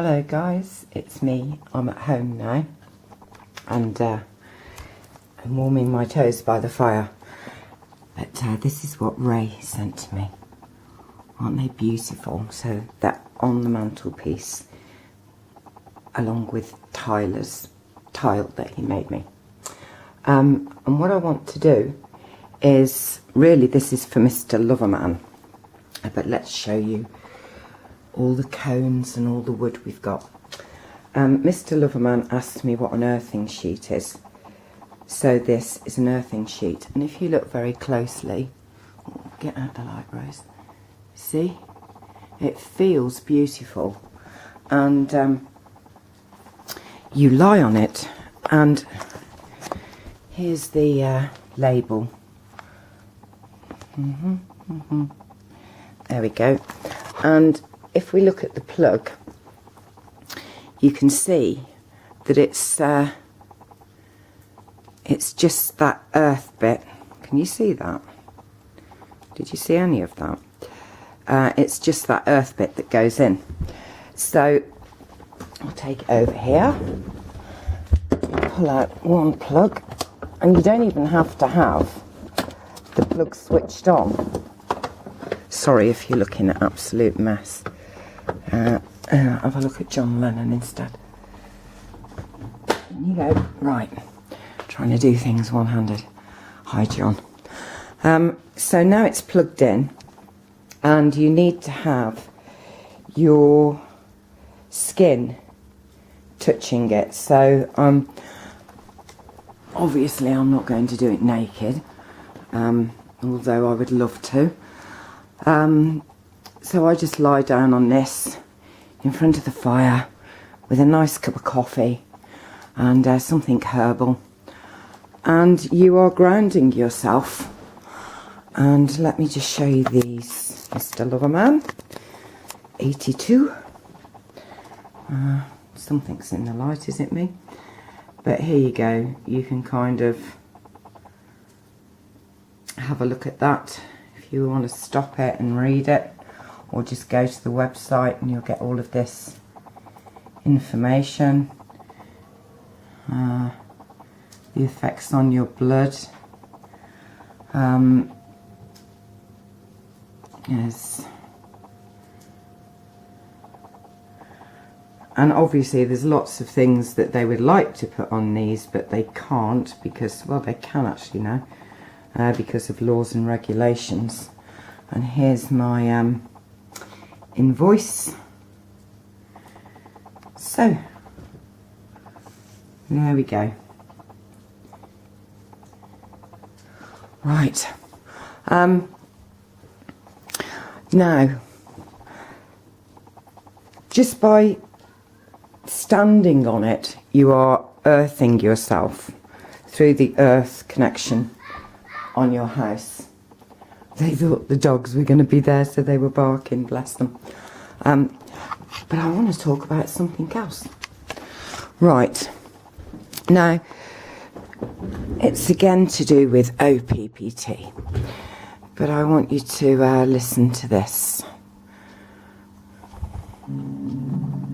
Hello guys, it's me. I'm at home now and I'm warming my toes by the fire. But this is what Ray sent to me. Aren't they beautiful? So that on the mantelpiece along with Tyler's tile that he made me. And what I want to do is, really this is for Mr. Loverman, but let's show you all the cones and all the wood we've got. Mr. Loverman asked me what an earthing sheet is. So this is an earthing sheet, and if you look very closely, get out the light, Rose, see, it feels beautiful, and you lie on it, and here's the label. There we go. And if we look at the plug, you can see that it's just that earth bit. Can you see that? Did you see any of that? It's just that earth bit that goes in. So I'll take it over here, pull out one plug, and you don't even have to have the plug switched on. Sorry if you're looking at absolute mess. Have a look at John Lennon instead. You go. Right. Trying to do things one-handed. Hi, John. So now it's plugged in, and you need to have your skin touching it. So obviously I'm not going to do it naked, although I would love to. So I just lie down on this in front of the fire with a nice cup of coffee and something herbal, and you are grounding yourself. And let me just show you these, Mr. Loverman, 82. Something's in the light, is it me? But here you go, you can kind of have a look at that if you want to stop it and read it, or just go to the website and you'll get all of this information. The effects on your blood. Yes. And obviously there's lots of things that they would like to put on these, but they can't because, well, they can actually now, because of laws and regulations. And here's my invoice. So there we go. Right. Now, just by standing on it, you are earthing yourself through the earth connection on your house. They thought the dogs were going to be there, so they were barking, bless them. But I want to talk about something else. Right. Now, it's again to do with OPPT, but I want you to listen to this.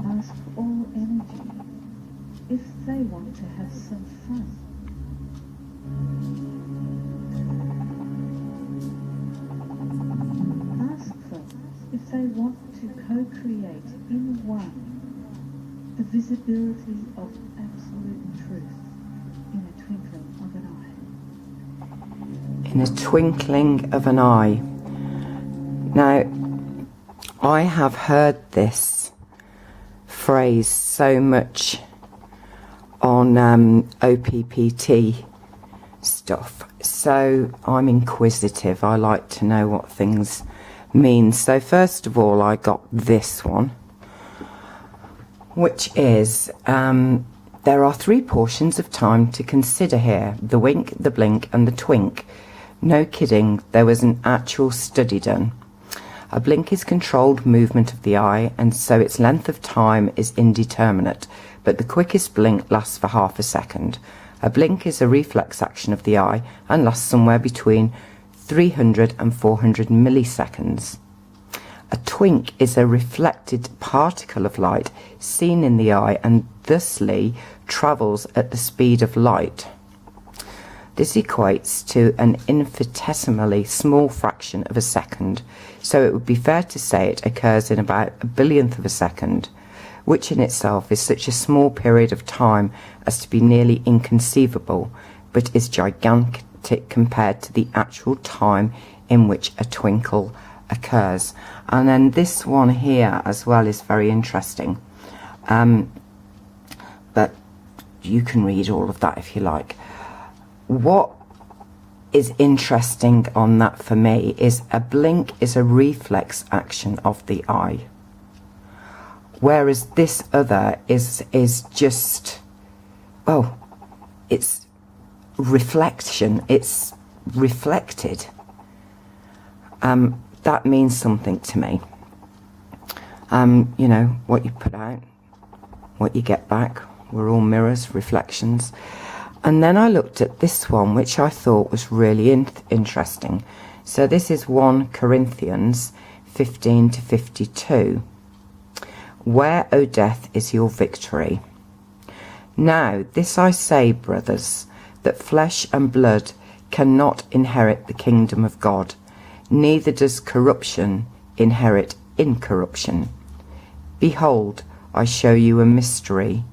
Ask all energy if they want to have some fun. Ask them if they want to co-create in one the visibility of absolute truth in a twinkling of an eye. In a twinkling of an eye. Now, I have heard this phrase so much on OPPT stuff, so I'm inquisitive. I like to know what things mean. So first of all, I got this one, which is there are 3 portions of time to consider here: the wink, the blink and the twink. No kidding, there was an actual study done. A blink is controlled movement of the eye, and so its length of time is indeterminate, but the quickest blink lasts for half a second. A blink is a reflex action of the eye and lasts somewhere between 300 and 400 milliseconds. A twink is a reflected particle of light seen in the eye and thusly travels at the speed of light. This equates to an infinitesimally small fraction of a second, so it would be fair to say it occurs in about a billionth of a second, which in itself is such a small period of time as to be nearly inconceivable, but is gigantic compared to the actual time in which a twinkle occurs. And then this one here as well is very interesting, but you can read all of that if you like. What is interesting on that for me is a blink is a reflex action of the eye, whereas this other is just, oh, it's reflection, it's reflected. That means something to me. You know, what you put out, what you get back, we're all mirrors, reflections. And then I looked at this one, which I thought was really interesting. So this is 1 Corinthians 15 to 52. Where, O death, is your victory? Now this I say, brothers, that flesh and blood cannot inherit the kingdom of God, neither does corruption inherit incorruption. Behold, I show you a mystery.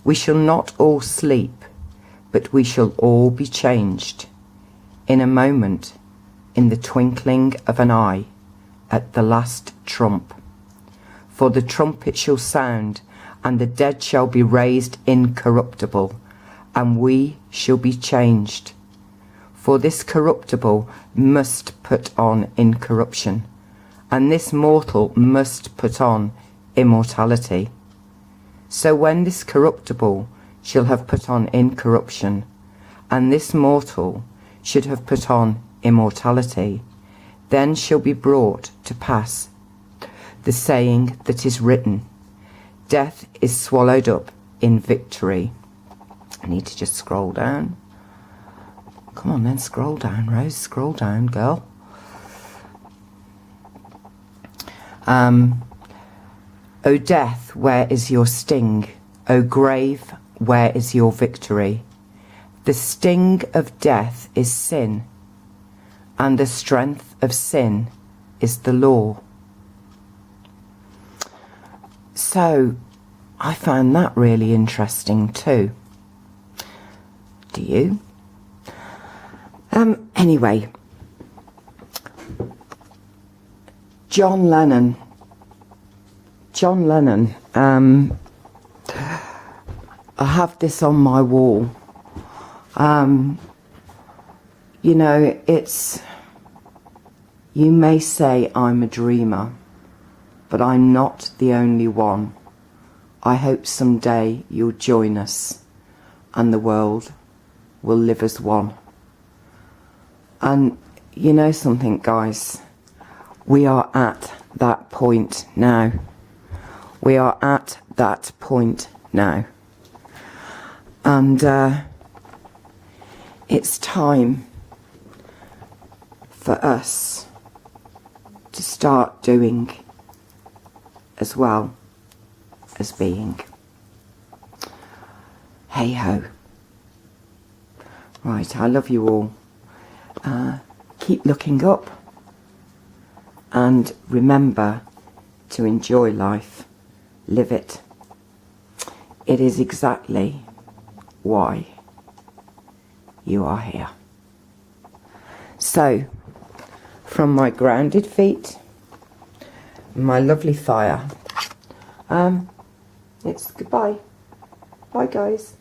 We shall not all sleep, but we shall all be changed, in a moment, in the twinkling of an eye, at the last trump. For the trumpet shall sound, and the dead shall be raised incorruptible, and we shall be changed. For this corruptible must put on incorruption, and this mortal must put on immortality. So when this corruptible shall have put on incorruption, and this mortal should have put on immortality, then shall be brought to pass the saying that is written, death is swallowed up in victory. I need to just scroll down. Come on then, scroll down, Rose, scroll down, girl. O death, where is your sting? O grave, where is your victory? The sting of death is sin, and the strength of sin is the law. So I found that really interesting too. Do you? Anyway, John Lennon, I have this on my wall. You know, you may say I'm a dreamer, but I'm not the only one. I hope someday you'll join us and the world will live as one. And you know something, guys, we are at that point now. We are at that point now. And it's time for us to start doing as well as being. Hey ho. Right, I love you all. Keep looking up and remember to enjoy life. Live it. It is exactly why you are here. So, from my grounded feet, my lovely fire, it's goodbye. Bye guys.